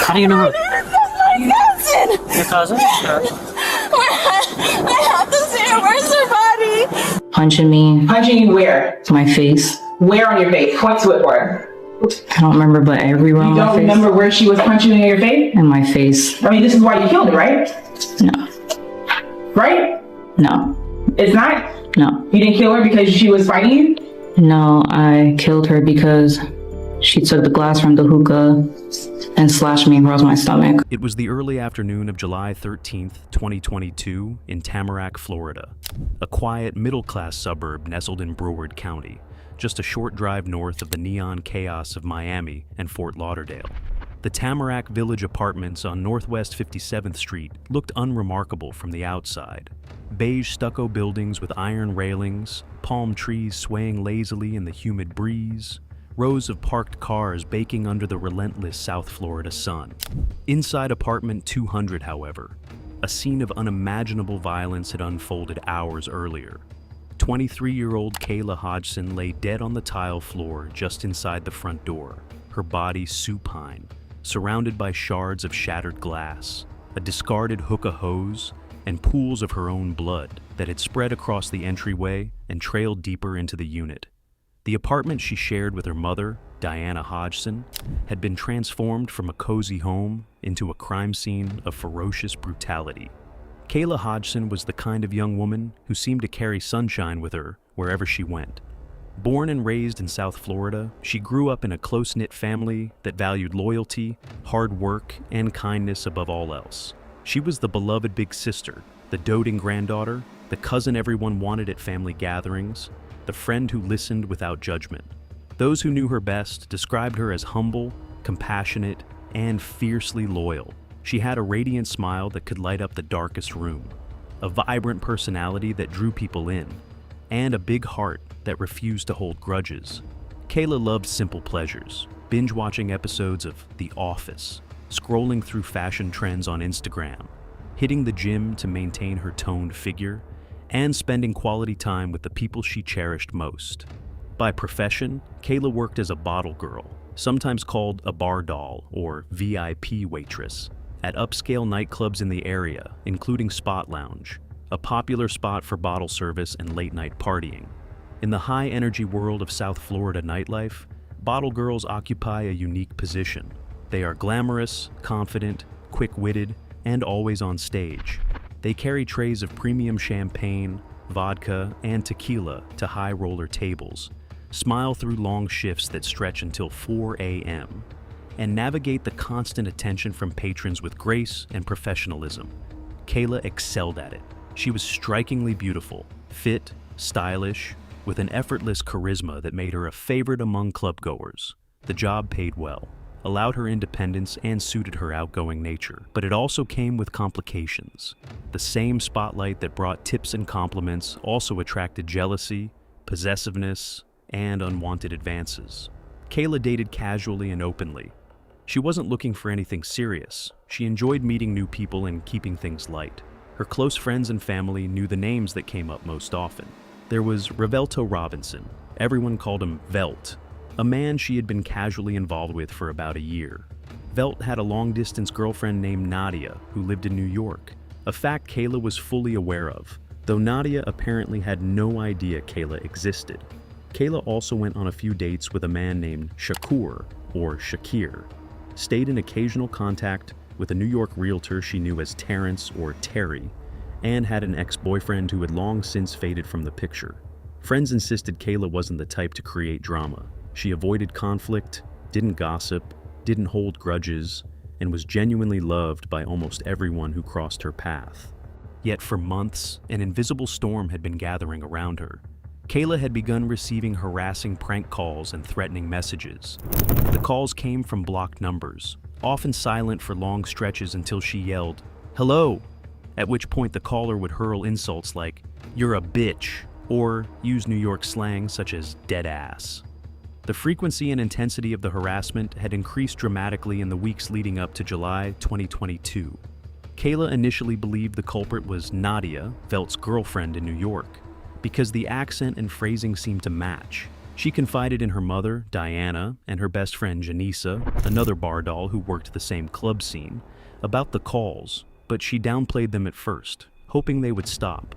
How do you know her? My cousin. Your cousin? Sure. I have to see her. Where's her body? Punching me. Punching you where? To my face. Where on your face? Point to it for her. I don't remember, but everywhere on You my don't face. remember where she was punching you in your face? In my face. I mean, this is why you killed her, right? No. Right? No. It's not? No. You didn't kill her because she was fighting you? No, I killed her because she took the glass from the hookah and slashed me across my stomach. It was the early afternoon of July 13th, 2022, in Tamarac, Florida, a quiet middle-class suburb nestled in Broward County, just a short drive north of the neon chaos of Miami and Fort Lauderdale. The Tamarac Village apartments on Northwest 57th Street looked unremarkable from the outside. Beige stucco buildings with iron railings, palm trees swaying lazily in the humid breeze, rows of parked cars baking under the relentless South Florida sun. Inside apartment 200, however, a scene of unimaginable violence had unfolded hours earlier. 23-year-old Kayla Hodgson lay dead on the tile floor just inside the front door, her body supine, surrounded by shards of shattered glass, a discarded hookah hose, and pools of her own blood that had spread across the entryway and trailed deeper into the unit. The apartment she shared with her mother, Diana Hodgson, had been transformed from a cozy home into a crime scene of ferocious brutality. Kayla Hodgson was the kind of young woman who seemed to carry sunshine with her wherever she went. Born and raised in South Florida, she grew up in a close-knit family that valued loyalty, hard work, and kindness above all else. She was the beloved big sister, the doting granddaughter, the cousin everyone wanted at family gatherings, the friend who listened without judgment. Those who knew her best described her as humble, compassionate, and fiercely loyal. She had a radiant smile that could light up the darkest room, a vibrant personality that drew people in, and a big heart that refused to hold grudges. Kayla loved simple pleasures, binge-watching episodes of The Office, scrolling through fashion trends on Instagram, hitting the gym to maintain her toned figure, and spending quality time with the people she cherished most. By profession, Kayla worked as a bottle girl, sometimes called a bar doll or VIP waitress, at upscale nightclubs in the area, including Spot Lounge, a popular spot for bottle service and late-night partying. In the high-energy world of South Florida nightlife, bottle girls occupy a unique position. They are glamorous, confident, quick-witted, and always on stage. They carry trays of premium champagne, vodka, and tequila to high-roller tables, smile through long shifts that stretch until 4 a.m., and navigate the constant attention from patrons with grace and professionalism. Kayla excelled at it. She was strikingly beautiful, fit, stylish, with an effortless charisma that made her a favorite among clubgoers. The job paid well, allowed her independence, and suited her outgoing nature. But it also came with complications. The same spotlight that brought tips and compliments also attracted jealousy, possessiveness, and unwanted advances. Kayla dated casually and openly. She wasn't looking for anything serious. She enjoyed meeting new people and keeping things light. Her close friends and family knew the names that came up most often. There was Revelto Robinson. Everyone called him Velt, a man she had been casually involved with for about a year. Velt had a long-distance girlfriend named Nadia who lived in New York, a fact Kayla was fully aware of, though Nadia apparently had no idea Kayla existed. Kayla also went on a few dates with a man named Shakur, or Shakir, stayed in occasional contact with a New York realtor she knew as Terrence or Terry, and had an ex-boyfriend who had long since faded from the picture. Friends insisted Kayla wasn't the type to create drama. She avoided conflict, didn't gossip, didn't hold grudges, and was genuinely loved by almost everyone who crossed her path. Yet for months, an invisible storm had been gathering around her. Kayla had begun receiving harassing prank calls and threatening messages. The calls came from blocked numbers, often silent for long stretches until she yelled, "Hello!" at which point the caller would hurl insults like, "You're a bitch," or use New York slang such as "dead ass." The frequency and intensity of the harassment had increased dramatically in the weeks leading up to July 2022. Kayla initially believed the culprit was Nadia, Velt's girlfriend in New York, because the accent and phrasing seemed to match. She confided in her mother, Diana, and her best friend, Janisa, another bar doll who worked the same club scene, about the calls, but she downplayed them at first, hoping they would stop.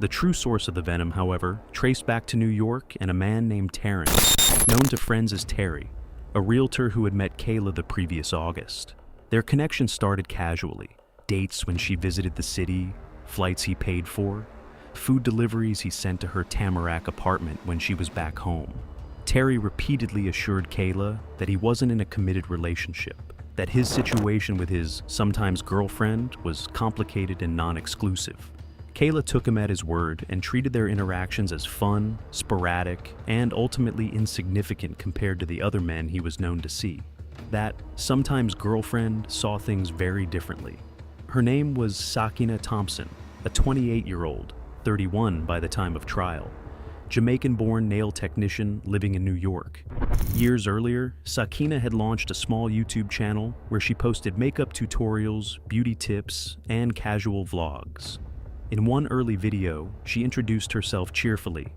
The true source of the venom, however, traced back to New York and a man named Terrence, known to friends as Terry, a realtor who had met Kayla the previous August. Their connection started casually. Dates when she visited the city, flights he paid for, food deliveries he sent to her Tamarac apartment when she was back home. Terry repeatedly assured Kayla that he wasn't in a committed relationship, that his situation with his sometimes girlfriend was complicated and non-exclusive. Kayla took him at his word and treated their interactions as fun, sporadic, and ultimately insignificant compared to the other men he was known to see. That sometimes girlfriend saw things very differently. Her name was Sakina Thompson, a 28-year-old, 31 by the time of trial, Jamaican-born nail technician living in New York. Years earlier, Sakina had launched a small YouTube channel where she posted makeup tutorials, beauty tips, and casual vlogs. In one early video, she introduced herself cheerfully.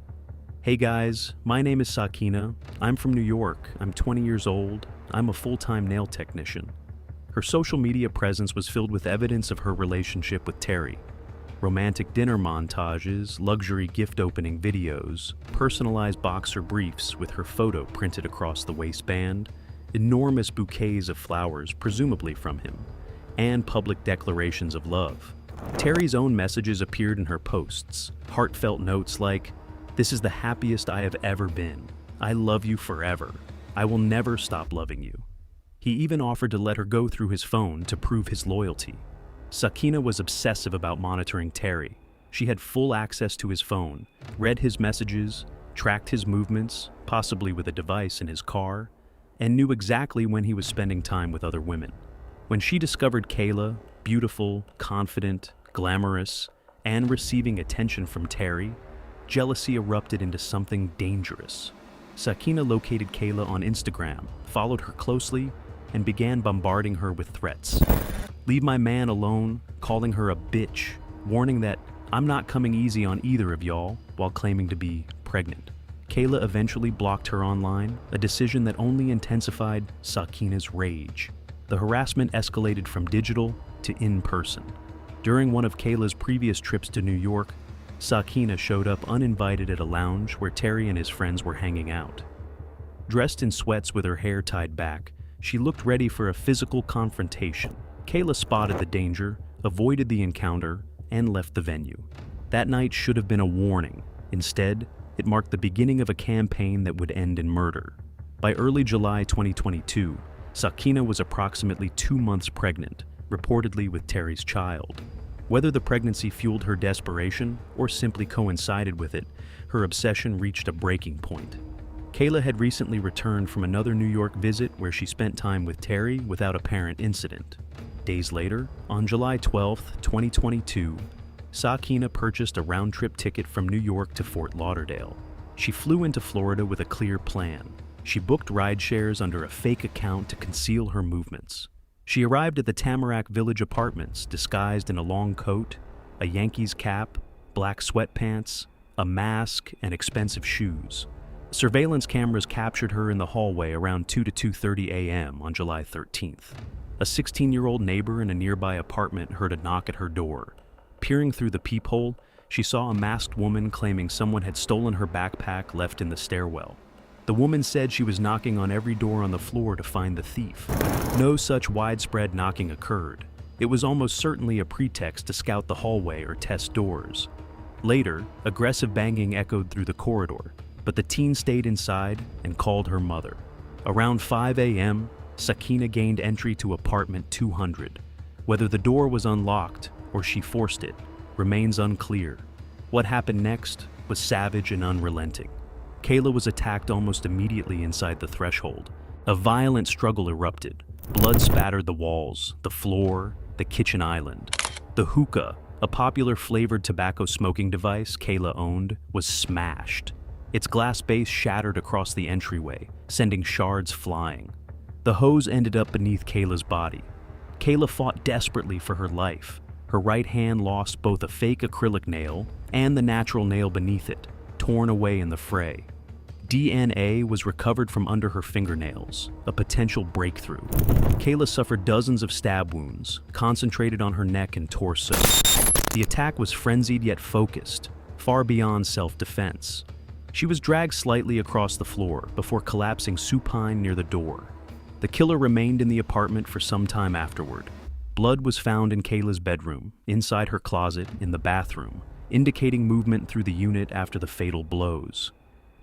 "Hey guys, my name is Sakina. I'm from New York. I'm 20 years old. I'm a full-time nail technician." Her social media presence was filled with evidence of her relationship with Terry. Romantic dinner montages, luxury gift opening videos, personalized boxer briefs with her photo printed across the waistband, enormous bouquets of flowers presumably from him, and public declarations of love. Terry's own messages appeared in her posts, heartfelt notes like, "This is the happiest I have ever been. I love you forever. I will never stop loving you." He even offered to let her go through his phone to prove his loyalty. Sakina was obsessive about monitoring Terry. She had full access to his phone, read his messages, tracked his movements, possibly with a device in his car, and knew exactly when he was spending time with other women. When she discovered Kayla, beautiful, confident, glamorous, and receiving attention from Terry, jealousy erupted into something dangerous. Sakina located Kayla on Instagram, followed her closely, and began bombarding her with threats. "Leave my man alone," calling her a bitch, warning that "I'm not coming easy on either of y'all," while claiming to be pregnant. Kayla eventually blocked her online, a decision that only intensified Sakina's rage. The harassment escalated from digital to in-person. During one of Kayla's previous trips to New York, Sakina showed up uninvited at a lounge where Terry and his friends were hanging out. Dressed in sweats with her hair tied back, she looked ready for a physical confrontation. Kayla spotted the danger, avoided the encounter, and left the venue. That night should have been a warning. Instead, it marked the beginning of a campaign that would end in murder. By early July 2022, Sakina was approximately 2 months pregnant, reportedly with Terry's child. Whether the pregnancy fueled her desperation or simply coincided with it, her obsession reached a breaking point. Kayla had recently returned from another New York visit where she spent time with Terry without apparent incident. Days later, on July 12, 2022, Sakina purchased a round-trip ticket from New York to Fort Lauderdale. She flew into Florida with a clear plan. She booked rideshares under a fake account to conceal her movements. She arrived at the Tamarac Village Apartments disguised in a long coat, a Yankees cap, black sweatpants, a mask, and expensive shoes. Surveillance cameras captured her in the hallway around 2 to 2:30 a.m. on July 13th. A 16-year-old neighbor in a nearby apartment heard a knock at her door. Peering through the peephole, she saw a masked woman claiming someone had stolen her backpack left in the stairwell. The woman said she was knocking on every door on the floor to find the thief. No such widespread knocking occurred. It was almost certainly a pretext to scout the hallway or test doors. Later, aggressive banging echoed through the corridor, but the teen stayed inside and called her mother. Around 5 a.m., Sakina gained entry to apartment 200. Whether the door was unlocked or she forced it remains unclear. What happened next was savage and unrelenting. Kayla was attacked almost immediately inside the threshold. A violent struggle erupted. Blood spattered the walls, the floor, the kitchen island. The hookah, a popular flavored tobacco smoking device Kayla owned, was smashed. Its glass base shattered across the entryway, sending shards flying. The hose ended up beneath Kayla's body. Kayla fought desperately for her life. Her right hand lost both a fake acrylic nail and the natural nail beneath it, torn away in the fray. DNA was recovered from under her fingernails, a potential breakthrough. Kayla suffered dozens of stab wounds, concentrated on her neck and torso. The attack was frenzied yet focused, far beyond self-defense. She was dragged slightly across the floor before collapsing supine near the door. The killer remained in the apartment for some time afterward. Blood was found in Kayla's bedroom, inside her closet, in the bathroom, indicating movement through the unit after the fatal blows.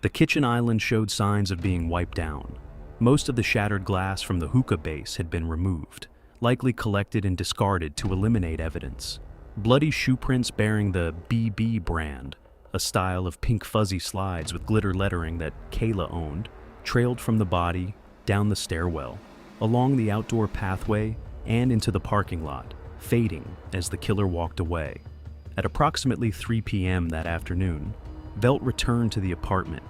The kitchen island showed signs of being wiped down. Most of the shattered glass from the hookah base had been removed, likely collected and discarded to eliminate evidence. Bloody shoe prints bearing the BB brand, a style of pink fuzzy slides with glitter lettering that Kayla owned, trailed from the body, down the stairwell, along the outdoor pathway, and into the parking lot, fading as the killer walked away. At approximately 3 p.m. that afternoon, Velt returned to the apartment.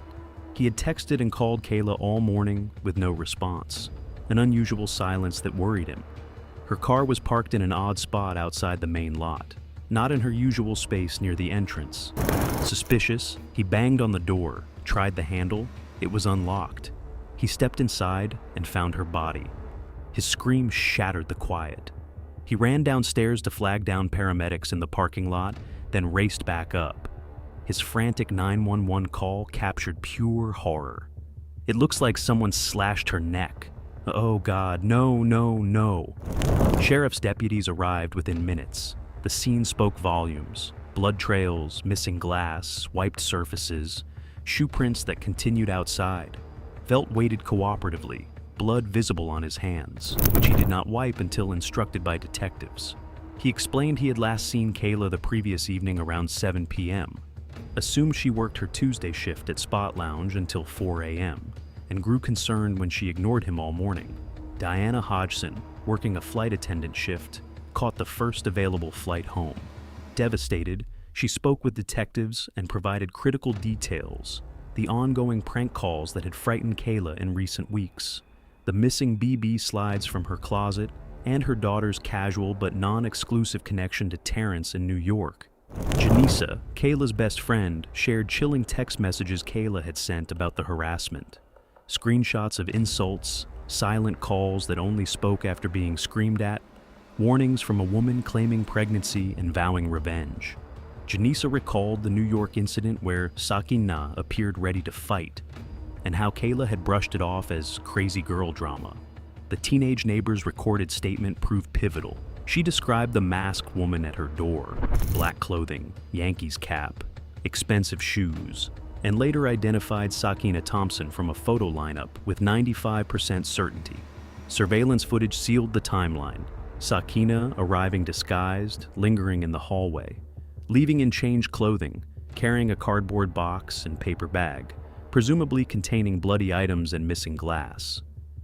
He had texted and called Kayla all morning with no response, an unusual silence that worried him. Her car was parked in an odd spot outside the main lot, not in her usual space near the entrance. Suspicious, he banged on the door, tried the handle. It was unlocked. He stepped inside and found her body. His scream shattered the quiet. He ran downstairs to flag down paramedics in the parking lot, then raced back up. His frantic 911 call captured pure horror. "It looks like someone slashed her neck. Oh God, no, no, no." Sheriff's deputies arrived within minutes. The scene spoke volumes. Blood trails, missing glass, wiped surfaces, shoe prints that continued outside. Velt waited cooperatively, blood visible on his hands, which he did not wipe until instructed by detectives. He explained he had last seen Kayla the previous evening around 7 p.m., assumed she worked her Tuesday shift at Spot Lounge until 4 a.m., and grew concerned when she ignored him all morning. Diana Hodgson, working a flight attendant shift, caught the first available flight home. Devastated, she spoke with detectives and provided critical details, the ongoing prank calls that had frightened Kayla in recent weeks, the missing BB slides from her closet, and her daughter's casual but non-exclusive connection to Terrence in New York. Janisa, Kayla's best friend, shared chilling text messages Kayla had sent about the harassment. Screenshots of insults, silent calls that only spoke after being screamed at, warnings from a woman claiming pregnancy and vowing revenge. Janisa recalled the New York incident where Sakina appeared ready to fight, and how Kayla had brushed it off as crazy girl drama. The teenage neighbor's recorded statement proved pivotal. She described the masked woman at her door, black clothing, Yankees cap, expensive shoes, and later identified Sakina Thompson from a photo lineup with 95% certainty. Surveillance footage sealed the timeline, Sakina arriving disguised, lingering in the hallway, leaving in changed clothing, carrying a cardboard box and paper bag, presumably containing bloody items and missing glass.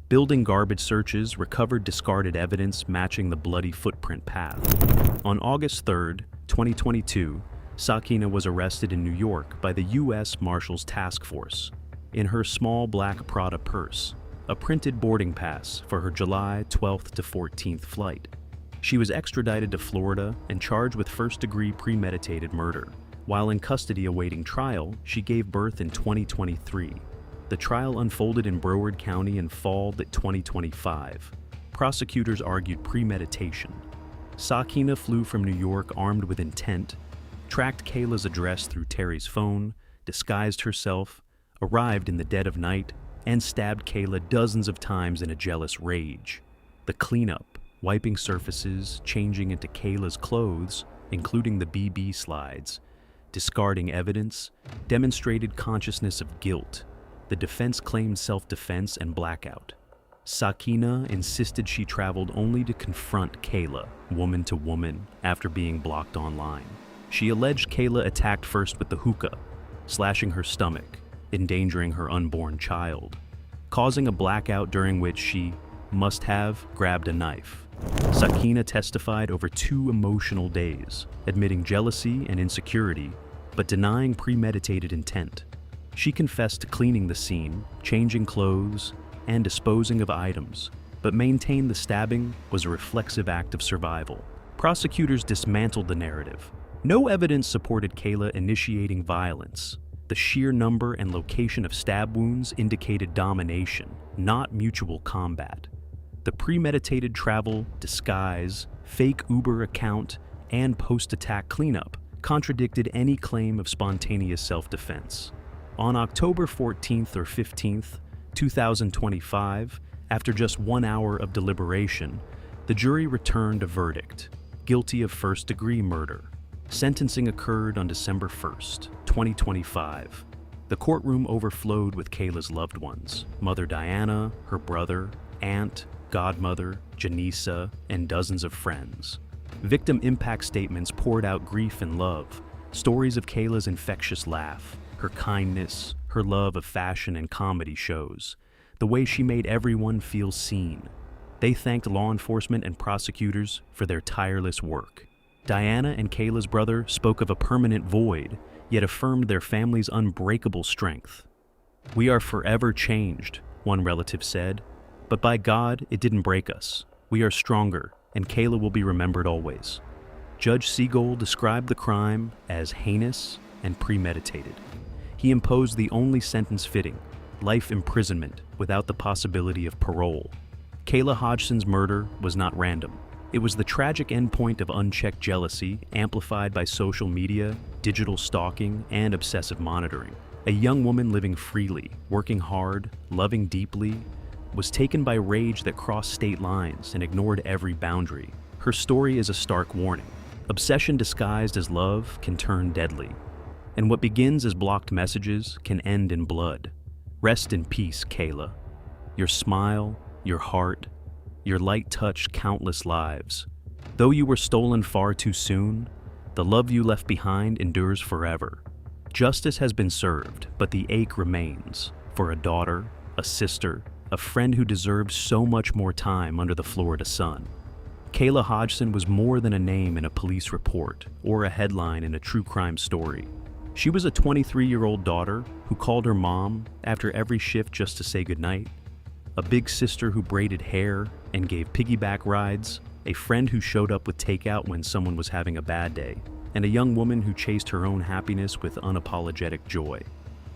Building garbage searches recovered discarded evidence matching the bloody footprint path. On August 3, 2022, Sakina was arrested in New York by the U.S. Marshals Task Force. In her small black Prada purse, a printed boarding pass for her July 12th to 14th flight. She was extradited to Florida and charged with first-degree premeditated murder. While in custody awaiting trial, she gave birth in 2023. The trial unfolded in Broward County in fall 2025. Prosecutors argued premeditation. Sakina flew from New York armed with intent, tracked Kayla's address through Terry's phone, disguised herself, arrived in the dead of night, and stabbed Kayla dozens of times in a jealous rage. The cleanup, wiping surfaces, changing into Kayla's clothes, including the BB slides, discarding evidence, demonstrated consciousness of guilt. The defense claimed self-defense and blackout. Sakina insisted she traveled only to confront Kayla, woman to woman, after being blocked online. She alleged Kayla attacked first with the hookah, slashing her stomach, endangering her unborn child, causing a blackout during which she must have grabbed a knife. Sakina testified over 2 emotional days, admitting jealousy and insecurity, but denying premeditated intent. She confessed to cleaning the scene, changing clothes, and disposing of items, but maintained the stabbing was a reflexive act of survival. Prosecutors dismantled the narrative. No evidence supported Kayla initiating violence. The sheer number and location of stab wounds indicated domination, not mutual combat. The premeditated travel, disguise, fake Uber account, and post-attack cleanup contradicted any claim of spontaneous self-defense. On October 14th or 15th, 2025, after just 1 hour of deliberation, the jury returned a verdict, guilty of first-degree murder. Sentencing occurred on December 1st, 2025. The courtroom overflowed with Kayla's loved ones, Mother Diana, her brother, aunt, godmother, Janisa, and dozens of friends. Victim impact statements poured out grief and love, stories of Kayla's infectious laugh, her kindness, her love of fashion and comedy shows, the way she made everyone feel seen. They thanked law enforcement and prosecutors for their tireless work. Diana and Kayla's brother spoke of a permanent void, yet affirmed their family's unbreakable strength. "We are forever changed," one relative said, "but by God, it didn't break us. We are stronger, and Kayla will be remembered always." Judge Siegel described the crime as heinous and premeditated. He imposed the only sentence fitting, life imprisonment without the possibility of parole. Kayla Hodgson's murder was not random. It was the tragic endpoint of unchecked jealousy, amplified by social media, digital stalking, and obsessive monitoring. A young woman living freely, working hard, loving deeply, was taken by rage that crossed state lines and ignored every boundary. Her story is a stark warning. Obsession disguised as love can turn deadly, and what begins as blocked messages can end in blood. Rest in peace, Kayla. Your smile, your heart, your light touched countless lives. Though you were stolen far too soon, the love you left behind endures forever. Justice has been served, but the ache remains for a daughter, a sister, a friend who deserved so much more time under the Florida sun. Kayla Hodgson was more than a name in a police report or a headline in a true crime story. She was a 23-year-old daughter who called her mom after every shift just to say goodnight, a big sister who braided hair and gave piggyback rides, a friend who showed up with takeout when someone was having a bad day, and a young woman who chased her own happiness with unapologetic joy.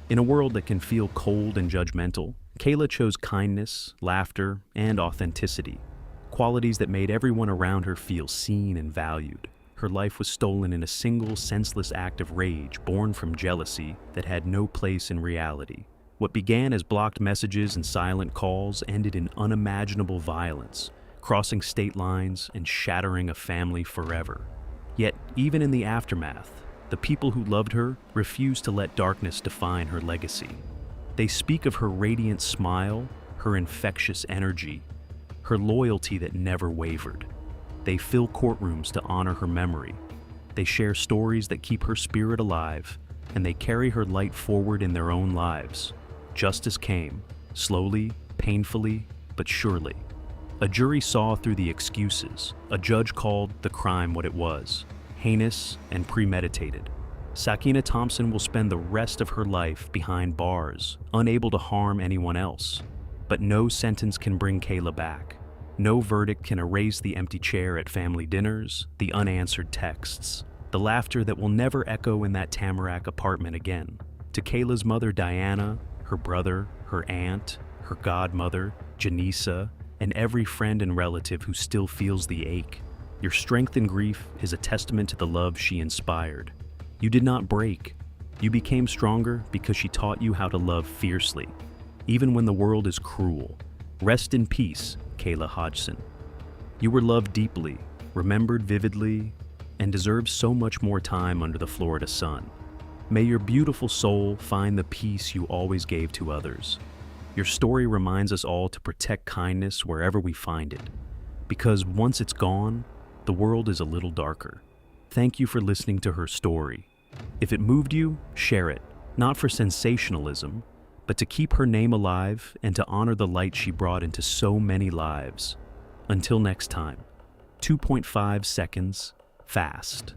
In a world that can feel cold and judgmental, Kayla chose kindness, laughter, and authenticity, qualities that made everyone around her feel seen and valued. Her life was stolen in a single, senseless act of rage born from jealousy that had no place in reality. What began as blocked messages and silent calls ended in unimaginable violence, crossing state lines and shattering a family forever. Yet, even in the aftermath, the people who loved her refused to let darkness define her legacy. They speak of her radiant smile, her infectious energy, her loyalty that never wavered. They fill courtrooms to honor her memory. They share stories that keep her spirit alive, and they carry her light forward in their own lives. Justice came, slowly, painfully, but surely. A jury saw through the excuses. A judge called the crime what it was, heinous and premeditated. Sakina Thompson will spend the rest of her life behind bars, unable to harm anyone else. But no sentence can bring Kayla back. No verdict can erase the empty chair at family dinners, the unanswered texts, the laughter that will never echo in that Tamarac apartment again. To Kayla's mother Diana, her brother, her aunt, her godmother, Janisa, and every friend and relative who still feels the ache, your strength in grief is a testament to the love she inspired. You did not break. You became stronger because she taught you how to love fiercely, even when the world is cruel. Rest in peace, Kayla Hodgson. You were loved deeply, remembered vividly, and deserve so much more time under the Florida sun. May your beautiful soul find the peace you always gave to others. Your story reminds us all to protect kindness wherever we find it, because once it's gone, the world is a little darker. Thank you for listening to her story. If it moved you, share it, not for sensationalism, but to keep her name alive and to honor the light she brought into so many lives. Until next time, 2.5 seconds, fast.